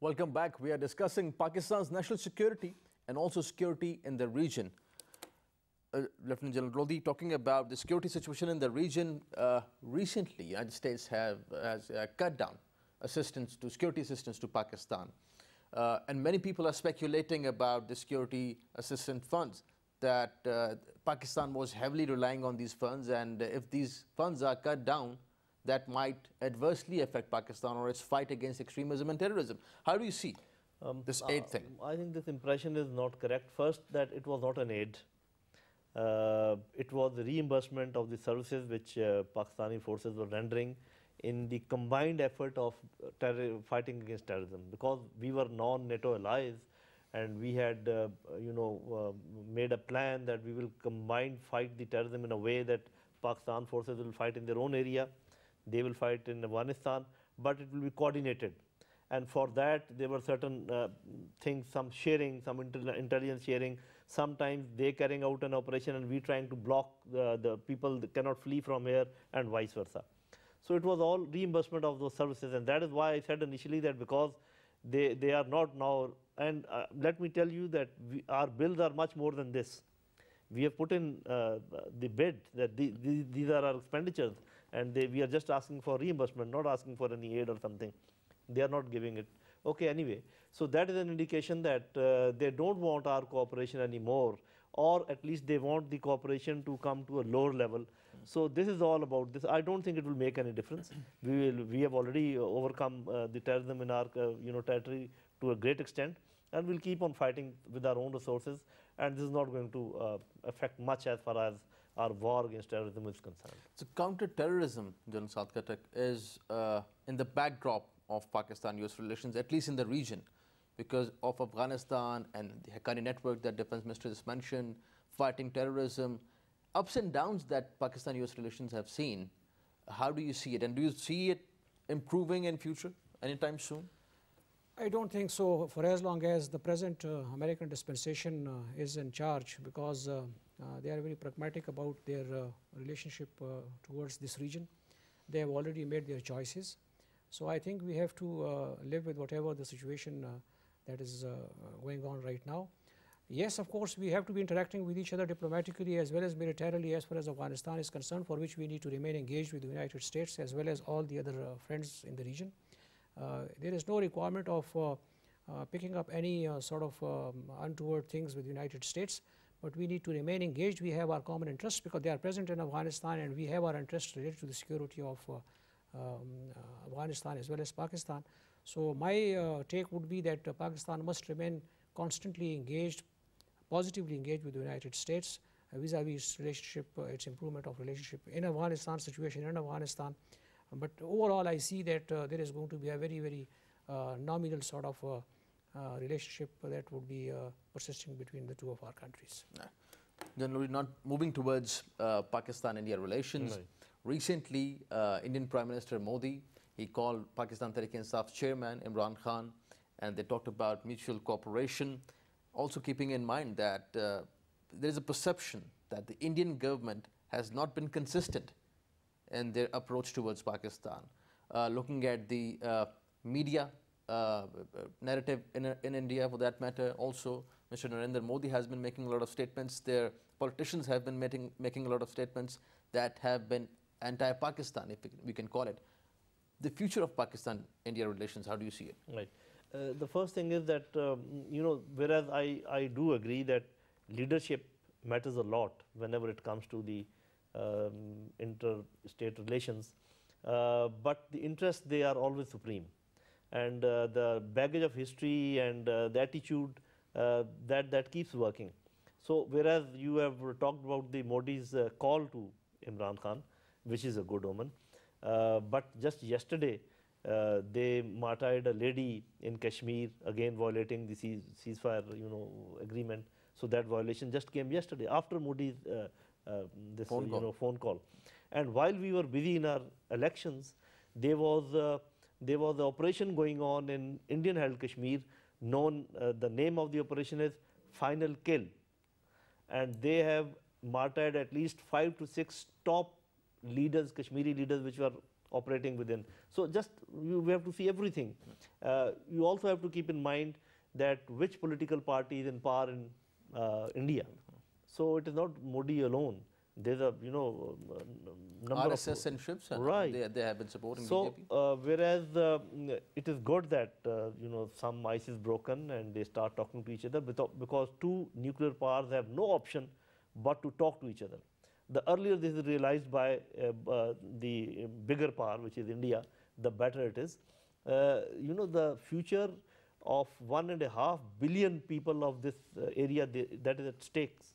Welcome back. We are discussing Pakistan's national security and also security in the region. Lieutenant General Lodhi, talking about the security situation in the region, recently the United States has cut down security assistance to Pakistan. And many people are speculating about the security assistance funds, that Pakistan was heavily relying on these funds, and if these funds are cut down, that might adversely affect Pakistan or its fight against extremism and terrorism. How do you see this aid thing? I think this impression is not correct. First, that it was not an aid. It was the reimbursement of the services which Pakistani forces were rendering in the combined effort of fighting against terrorism. Because we were non-NATO allies, and we had, made a plan that we will combine fight the terrorism in a way that Pakistan forces will fight in their own area. They will fight in Afghanistan, but it will be coordinated. And for that, there were certain things, some sharing, some intelligence sharing. Sometimes they carrying out an operation and we trying to block the people that cannot flee from here, and vice versa. So it was all reimbursement of those services, and that is why I said initially that because they are not now, and let me tell you that our bills are much more than this. We have put in the bid that these are our expenditures, and we are just asking for reimbursement, not asking for any aid or something. They are not giving it. Okay, anyway, so that is an indication that they don't want our cooperation anymore, or at least they want the cooperation to come to a lower level. So this is all about this. I don't think it will make any difference. We have already overcome the terrorism in our territory to a great extent, and we'll keep on fighting with our own resources. And this is not going to affect much as far as our war against terrorism is concerned. So counter-terrorism, General Saad Khattak, is in the backdrop of Pakistan-US relations, at least in the region, because of Afghanistan and the Haqqani network that Defense Minister just mentioned, fighting terrorism, ups and downs that Pakistan-US relations have seen. How do you see it? And do you see it improving in future, anytime soon? I don't think so, for as long as the present American dispensation is in charge, because they are very pragmatic about their relationship towards this region. They have already made their choices. So I think we have to live with whatever the situation that is going on right now. Yes, of course, we have to be interacting with each other diplomatically as well as militarily as far as Afghanistan is concerned, for which we need to remain engaged with the United States as well as all the other friends in the region. There is no requirement of picking up any sort of untoward things with the United States, but we need to remain engaged. We have our common interests because they are present in Afghanistan, and we have our interests related to the security of Afghanistan as well as Pakistan. So my take would be that Pakistan must remain constantly engaged, positively engaged with the United States vis-a-vis its relationship, its improvement of relationship in Afghanistan, situation in Afghanistan. But overall, I see that there is going to be a very, very nominal sort of relationship that would be persisting between the two of our countries. Generally, not moving towards Pakistan-India relations. Right. Recently, Indian Prime Minister Modi, he called Pakistan Tehreek-e-Insaf chairman Imran Khan, and they talked about mutual cooperation, also keeping in mind that there is a perception that the Indian government has not been consistent in their approach towards Pakistan. Looking at the media narrative in India, for that matter, also Mr. Narendra Modi has been making a lot of statements. Their politicians have been making a lot of statements that have been anti-Pakistan, if we can call it. The future of Pakistan-India relations, how do you see it? Right. The first thing is that, whereas I do agree that leadership matters a lot whenever it comes to the interstate relations, but the interests, they are always supreme. And the baggage of history and the attitude, that keeps working. So whereas you have talked about the Modi's call to Imran Khan, which is a good omen, but just yesterday they martyred a lady in Kashmir, again violating the ceasefire agreement. So that violation just came yesterday after Modi's phone call. And while we were busy in our elections, there was an operation going on in Indian-held Kashmir. The name of the operation is Final Kill, and they have martyred at least 5 to 6 top leaders, Kashmiri leaders, which were operating within. So just we have to see everything. You also have to keep in mind that which political party is in power in India. So it is not Modi alone. There's a number RSS and Shiv Sena, right. They have been supporting So BJP. whereas it is good that some ice is broken and they start talking to each other, because two nuclear powers have no option but to talk to each other. The earlier this is realized by the bigger power, which is India, the better it is. The future of 1.5 billion people of this area that is at stakes.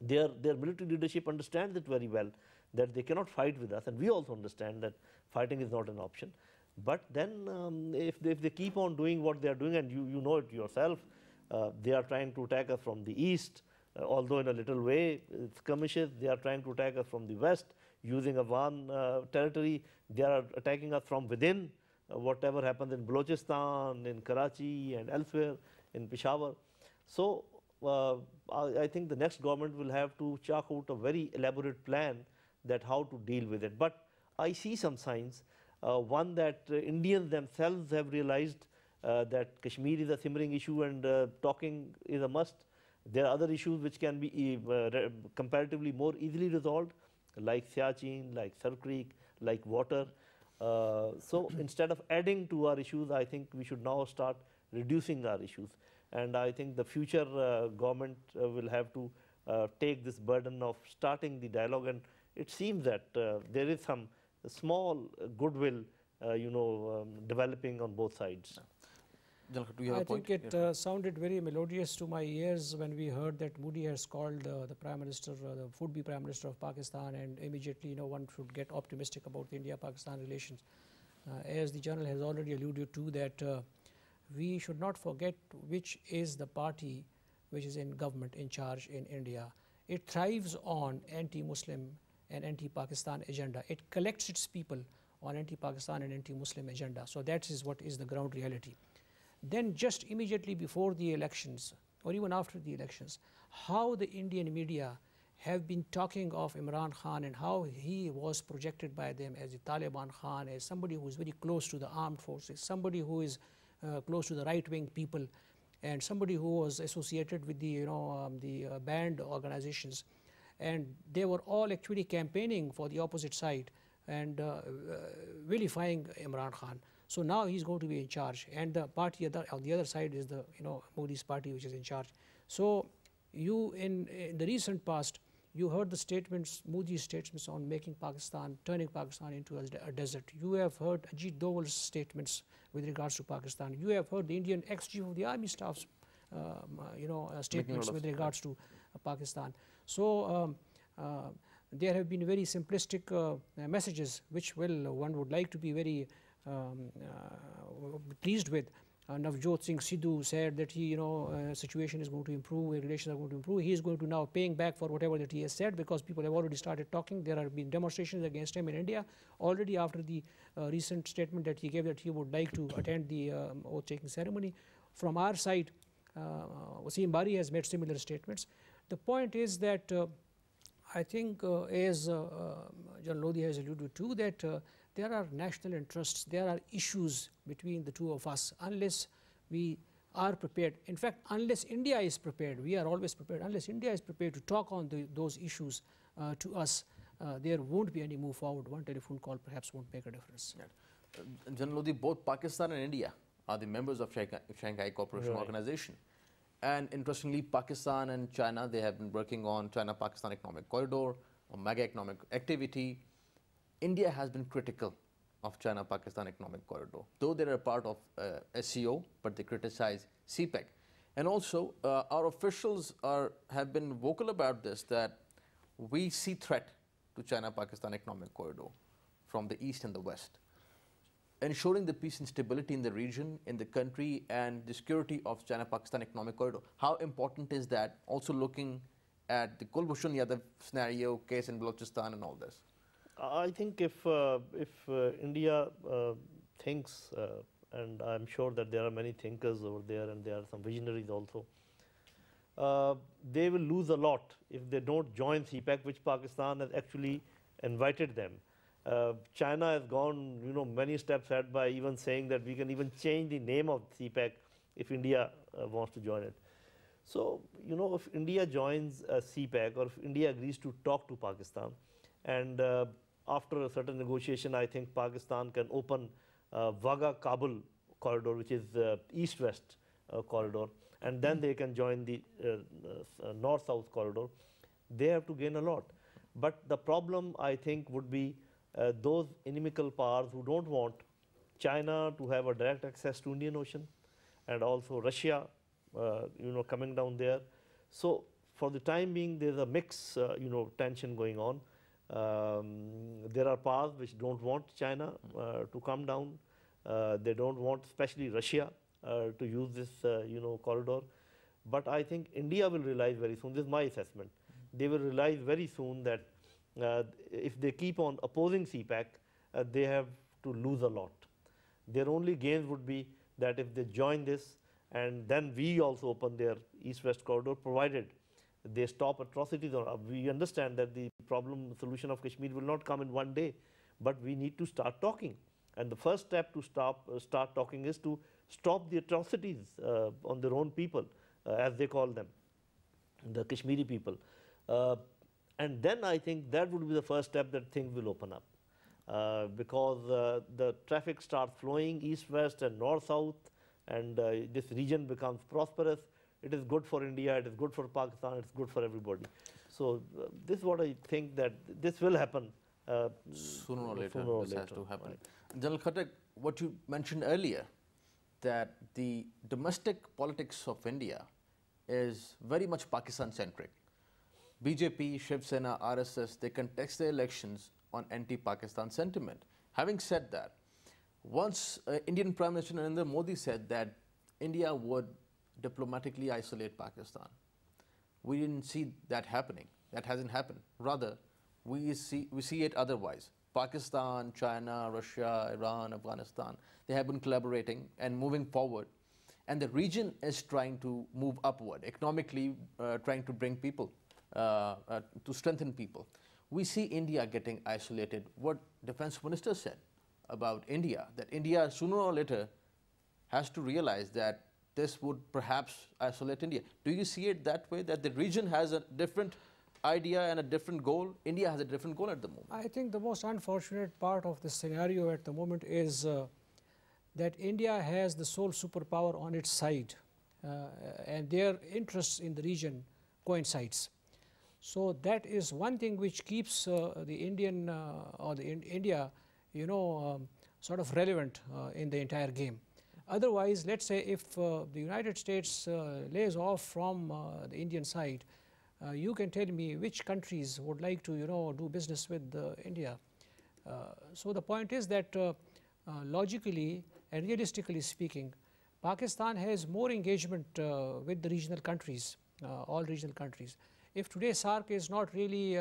Their military leadership understands it very well, that they cannot fight with us, and we also understand that fighting is not an option. But then if they keep on doing what they are doing, and you know it yourself, they are trying to attack us from the east, although in a little way, skirmishes. They are trying to attack us from the west using Afghan territory. They are attacking us from within, whatever happens in Balochistan, in Karachi and elsewhere, in Peshawar. So I think the next government will have to chalk out a very elaborate plan that how to deal with it. But I see some signs. One, that Indians themselves have realized that Kashmir is a simmering issue and talking is a must. There are other issues which can be comparatively more easily resolved, like Siachen, like Sar Creek, like water. So instead of adding to our issues, I think we should now start reducing our issues. And I think the future government will have to take this burden of starting the dialogue. And it seems that there is some small goodwill, developing on both sides. I think it sounded very melodious to my ears when we heard that Modi has called the Prime Minister, the would-be Prime Minister of Pakistan, and immediately one should get optimistic about the India-Pakistan relations. As the General has already alluded to, that we should not forget which is the party which is in government, in charge in India. It thrives on anti-Muslim and anti-Pakistan agenda. It collects its people on anti-Pakistan and anti-Muslim agenda. So that is what is the ground reality. Then just immediately before the elections, or even after the elections, how the Indian media have been talking of Imran Khan and how he was projected by them as the Taliban Khan, as somebody who is very close to the armed forces, somebody who is close to the right-wing people, and somebody who was associated with the banned organizations. And they were all actually campaigning for the opposite side and vilifying Imran Khan. So now he's going to be in charge, and the party on the other side is the Modi's party, which is in charge. So you in the recent past, you heard the statements, Modi's statements on making Pakistan, turning Pakistan into a desert. You have heard Ajit Doval's statements with regards to Pakistan. You have heard the Indian ex-chief of the army staff's statements with regards to Pakistan. So there have been very simplistic messages, which one would like to be very pleased with. Navjot Singh Sidhu said that situation is going to improve, relations are going to improve. He is going to now paying back for whatever that he has said, because people have already started talking. There have been demonstrations against him in India already after the recent statement that he gave that he would like to attend the oath-taking ceremony. From our side, Wasim Bari has made similar statements. The point is that I think as General Lodhi has alluded to, that there are national interests, there are issues between the two of us. Unless we are prepared, in fact, unless India is prepared, we are always prepared, unless India is prepared to talk on those issues to us, there won't be any move forward. One telephone call perhaps won't make a difference. Yeah. General Lodhi, both Pakistan and India are the members of Shanghai Cooperation Organization. And interestingly, Pakistan and China, they have been working on China-Pakistan Economic Corridor, on mega economic activity. India has been critical of China-Pakistan Economic Corridor, though they are a part of SCO, but they criticize CPEC. And also, our officials have been vocal about this, that we see threat to China-Pakistan Economic Corridor from the east and the west. Ensuring the peace and stability in the region, in the country, and the security of China-Pakistan Economic Corridor. How important is that? Also looking at the Kulbhushan Yadav scenario, case in Balochistan and all this. I think if India thinks, and I'm sure that there are many thinkers over there and there are some visionaries also, they will lose a lot if they don't join CPEC, which Pakistan has actually invited them. China has gone, many steps ahead by even saying that we can even change the name of CPEC if India wants to join it. So, if India joins CPEC or if India agrees to talk to Pakistan, and after a certain negotiation, I think Pakistan can open Wagah-Kabul corridor, which is east-west corridor, and then they can join the north-south corridor. They have to gain a lot. But the problem, I think, would be those inimical powers who don't want China to have a direct access to Indian Ocean, and also Russia, coming down there. So for the time being, there's a mix, tension going on. There are powers which don't want China to come down. They don't want, especially Russia, to use this, corridor. But I think India will realize very soon, this is my assessment, they will realize very soon that if they keep on opposing CPEC, they have to lose a lot. Their only gains would be that if they join this, and then we also open their east-west corridor, provided they stop atrocities. We understand that the solution of Kashmir will not come in one day, but we need to start talking. And the first step to start talking is to stop the atrocities on their own people, as they call them, the Kashmiri people. And then I think that would be the first step that things will open up. Because the traffic starts flowing east-west and north-south, and this region becomes prosperous. It is good for India, it is good for Pakistan, it's good for everybody. So this is what I think, that this will happen. Sooner or later, this has to happen. Right. General Khattak, what you mentioned earlier, that the domestic politics of India is very much Pakistan-centric. BJP, Shiv Sena, RSS, they contest their elections on anti-Pakistan sentiment. Having said that, once Indian Prime Minister Narendra Modi said that India would diplomatically isolate Pakistan, we didn't see that happening. That hasn't happened. Rather, we see it otherwise. Pakistan, China, Russia, Iran, Afghanistan, they have been collaborating and moving forward. And the region is trying to move upward, economically trying to bring people, to strengthen people. We see India getting isolated. What Defense Minister said about India, that India sooner or later has to realize that this would perhaps isolate India. Do you see it that way, that the region has a different idea and a different goal? India has a different goal at the moment. I think the most unfortunate part of the scenario at the moment is that India has the sole superpower on its side, and their interests in the region coincides. So that is one thing which keeps the Indian or the India, sort of relevant in the entire game. Otherwise, let's say if the United States lays off from the Indian side, you can tell me which countries would like to, do business with India. So the point is that logically and realistically speaking, Pakistan has more engagement with the regional countries, all regional countries. If today SAARC is not really,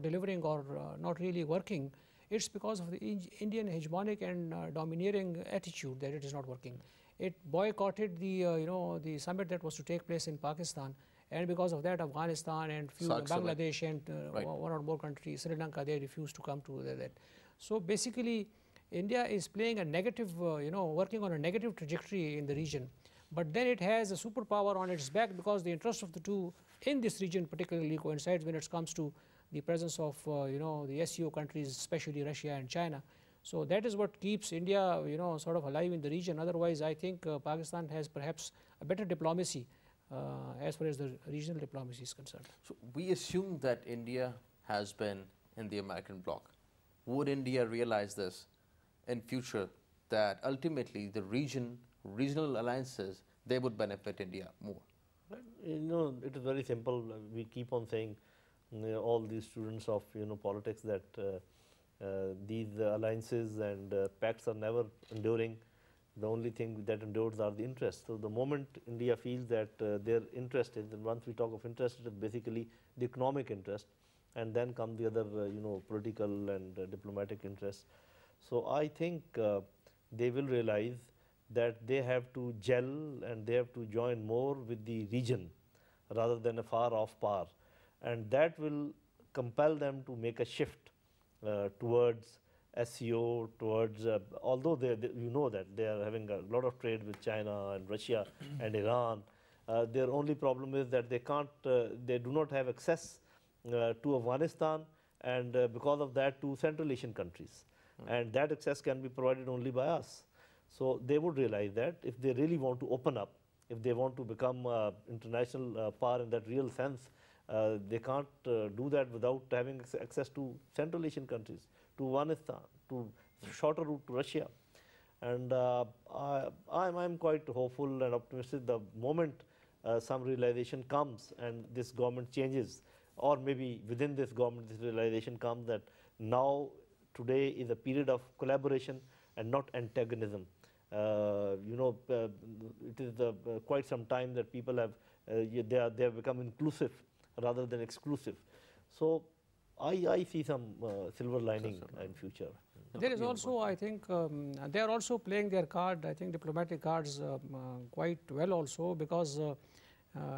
delivering or not really working, it's because of the Indian hegemonic and domineering attitude that it is not working. It boycotted the summit that was to take place in Pakistan, and because of that, Afghanistan and few Bangladesh and right. one or more countries, Sri Lanka, they refused to come to that. So basically, India is playing a negative, working on a negative trajectory in the region. But then it has a superpower on its back, because the interest of the two in this region particularly coincides when it comes to the presence of, the SCO countries, especially Russia and China. So that is what keeps India, sort of alive in the region. Otherwise, I think Pakistan has perhaps a better diplomacy as far as the regional diplomacy is concerned. So we assume that India has been in the American bloc. Would India realize this in future, that ultimately the regional alliances, they would benefit India more? It is very simple. We keep on saying, all these students of politics, that these alliances and pacts are never enduring. The only thing that endures are the interests. So the moment India feels that their interest is, and once we talk of interest, it is basically the economic interest, and then come the other political and diplomatic interests. So I think they will realize that they have to gel and they have to join more with the region rather than a far off power, and that will compel them to make a shift towards SEO, towards, although you know that they are having a lot of trade with China and Russia and Iran, their only problem is that they can't, they do not have access to Afghanistan, and because of that to Central Asian countries. And that access can be provided only by us. So they would realize that if they really want to open up, if they want to become international power in that real sense, they can't do that without having access to Central Asian countries, to Afghanistan, to shorter route to Russia. And I'm quite hopeful and optimistic the moment some realization comes and this government changes, or maybe within this government this realization comes that now today is a period of collaboration and not antagonism. It is quite some time that people have, they have become inclusive rather than exclusive. So I see some silver lining in future. There is also, I think, they are also playing their card, I think diplomatic cards quite well also, because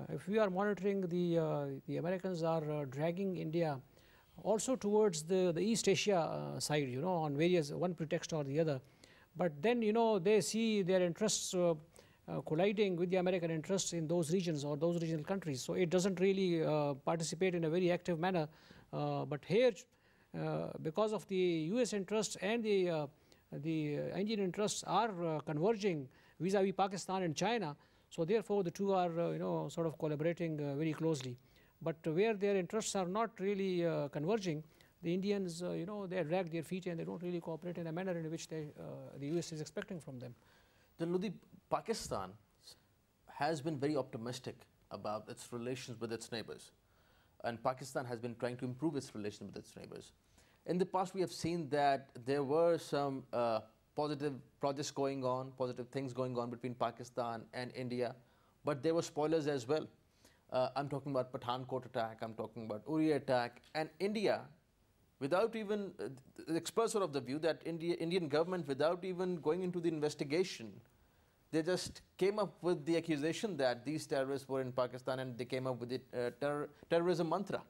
if we are monitoring, the Americans are dragging India also towards the East Asia side, on various, one pretext or the other. But then, they see their interests colliding with the American interests in those regions or those regional countries. So it doesn't really participate in a very active manner. But here, because of the US interests and the Indian interests are converging vis-a-vis Pakistan and China, so therefore the two are sort of collaborating very closely. But where their interests are not really converging, the Indians, they drag their feet and they don't really cooperate in a manner in which the US is expecting from them. Then Lodhi, Pakistan has been very optimistic about its relations with its neighbors, and Pakistan has been trying to improve its relations with its neighbors. In the past, we have seen that there were some positive projects going on, positive things going on between Pakistan and India, but there were spoilers as well. I'm talking about Pathankot attack, I'm talking about Uri attack, and India, without even, the experts are of the view that Indian government, without even going into the investigation, they just came up with the accusation that these terrorists were in Pakistan, and they came up with the terrorism mantra.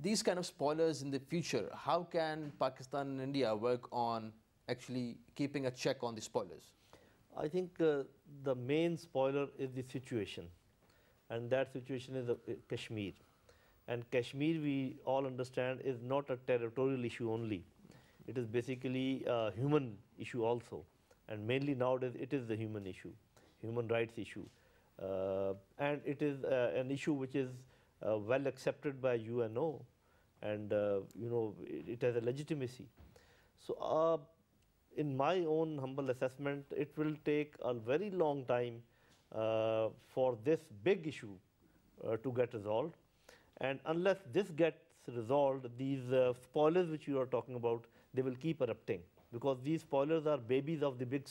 These kind of spoilers in the future, how can Pakistan and India work on actually keeping a check on the spoilers? I think the main spoiler is the situation, and that situation is Kashmir. And Kashmir, we all understand, is not a territorial issue only. It is basically a human issue also. And mainly nowadays, it is the human issue, human rights issue. And it is an issue which is well accepted by UNO, and it has a legitimacy. So in my own humble assessment, it will take a very long time for this big issue to get resolved. And unless this gets resolved, these spoilers which you are talking about, they will keep erupting, because these spoilers are babies of the big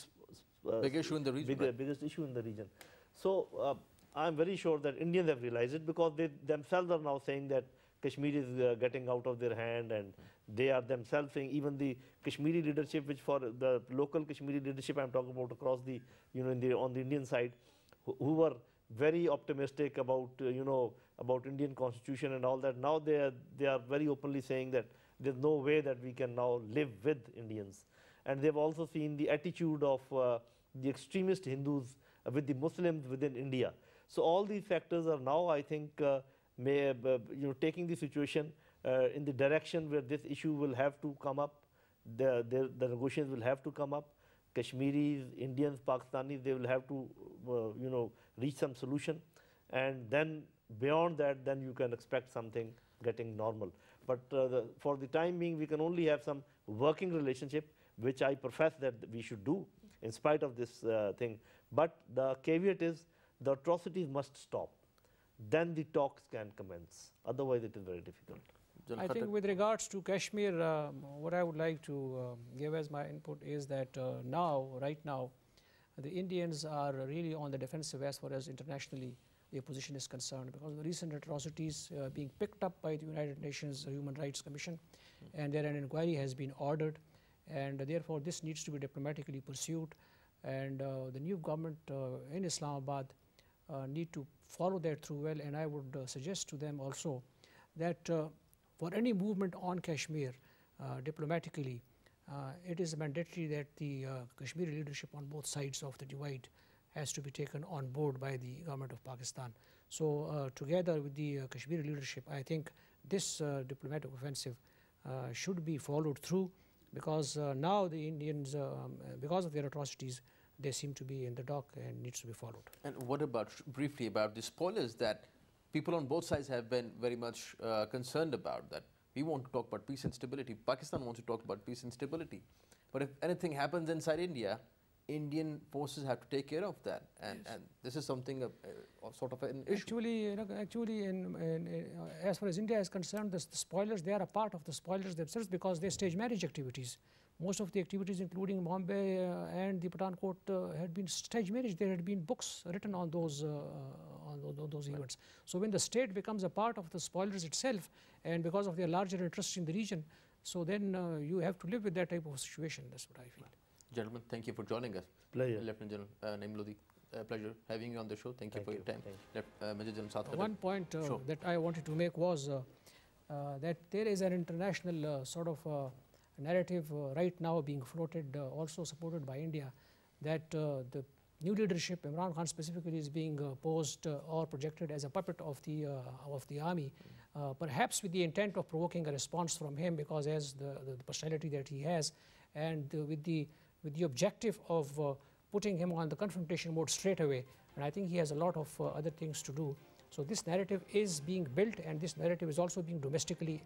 issue in the region. Biggest issue in the region. So I'm very sure that Indians have realized it, because they themselves are now saying that Kashmir is getting out of their hand, and they are themselves saying, even the Kashmiri leadership, which for the local Kashmiri leadership I'm talking about across the, on the Indian side, who were very optimistic about, about Indian constitution and all that. Now they are very openly saying that there's no way that we can now live with Indians. And they've also seen the attitude of the extremist Hindus with the Muslims within India. So all these factors are now, I think, taking the situation in the direction where this issue will have to come up. The negotiations will have to come up. Kashmiris, Indians, Pakistanis, they will have to, reach some solution. And then beyond that, then you can expect something getting normal. But for the time being, we can only have some working relationship, which I profess that we should do in spite of this thing. But the caveat is the atrocities must stop. Then the talks can commence. Otherwise, it is very difficult. I think with regards to Kashmir, what I would like to give as my input is that right now, the Indians are really on the defensive as far as internationally their position is concerned, because of the recent atrocities being picked up by the United Nations Human Rights Commission, and there an inquiry has been ordered, and therefore this needs to be diplomatically pursued, and the new government in Islamabad need to follow that through well. And I would suggest to them also that for any movement on Kashmir, diplomatically, it is mandatory that the Kashmiri leadership on both sides of the divide has to be taken on board by the government of Pakistan. So together with the Kashmiri leadership, I think this diplomatic offensive should be followed through, because now the Indians, because of their atrocities, they seem to be in the dock and needs to be followed. And what about, briefly, about the spoilers that people on both sides have been very much concerned about, that we want to talk about peace and stability, Pakistan wants to talk about peace and stability. But if anything happens inside India, Indian forces have to take care of that, and, Yes. and this is something of sort of an issue. Actually, as far as India is concerned, the spoilers, they are a part of the spoilers themselves, because they stage marriage activities. Most of the activities, including Bombay and the Pathankot, had been stage marriage. There had been books written on those events. So when the state becomes a part of the spoilers itself, and because of their larger interest in the region, so then you have to live with that type of situation. That's what I feel. Gentlemen, thank you for joining us. Pleasure. Lieutenant General Naeem Lodhi, pleasure having you on the show. Thank you for your time. Major General Saad Khattak. One point Sure. that I wanted to make was that there is an international sort of narrative right now being floated, also supported by India, that the new leadership, Imran Khan specifically, is being posed or projected as a puppet of the army, perhaps with the intent of provoking a response from him, because as the personality that he has, and with the objective of putting him on the confrontation mode straight away. And I think he has a lot of other things to do. So this narrative is being built, and this narrative is also being domestically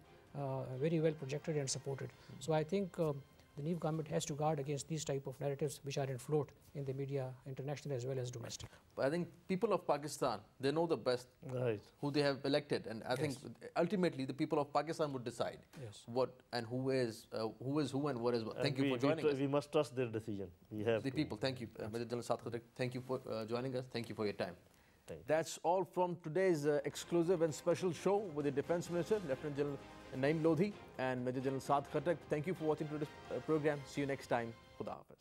very well projected and supported. So I think the new government has to guard against these type of narratives which are in float in the media, international as well as domestic. But I think people of Pakistan, they know the best who they have elected, and I think ultimately the people of Pakistan would decide what and who is who and what is what. Thank you for joining us. We must trust their decision. We have the people. Thank you, Major General Saad Khattak. Thank you for joining us. Thank you for your time. Thank you. That's all from today's exclusive and special show with the Defence Minister, Lieutenant General Naeem Lodhi and Major General Saad Khattak. Thank you for watching today's program. See you next time. Khuda Hafiz.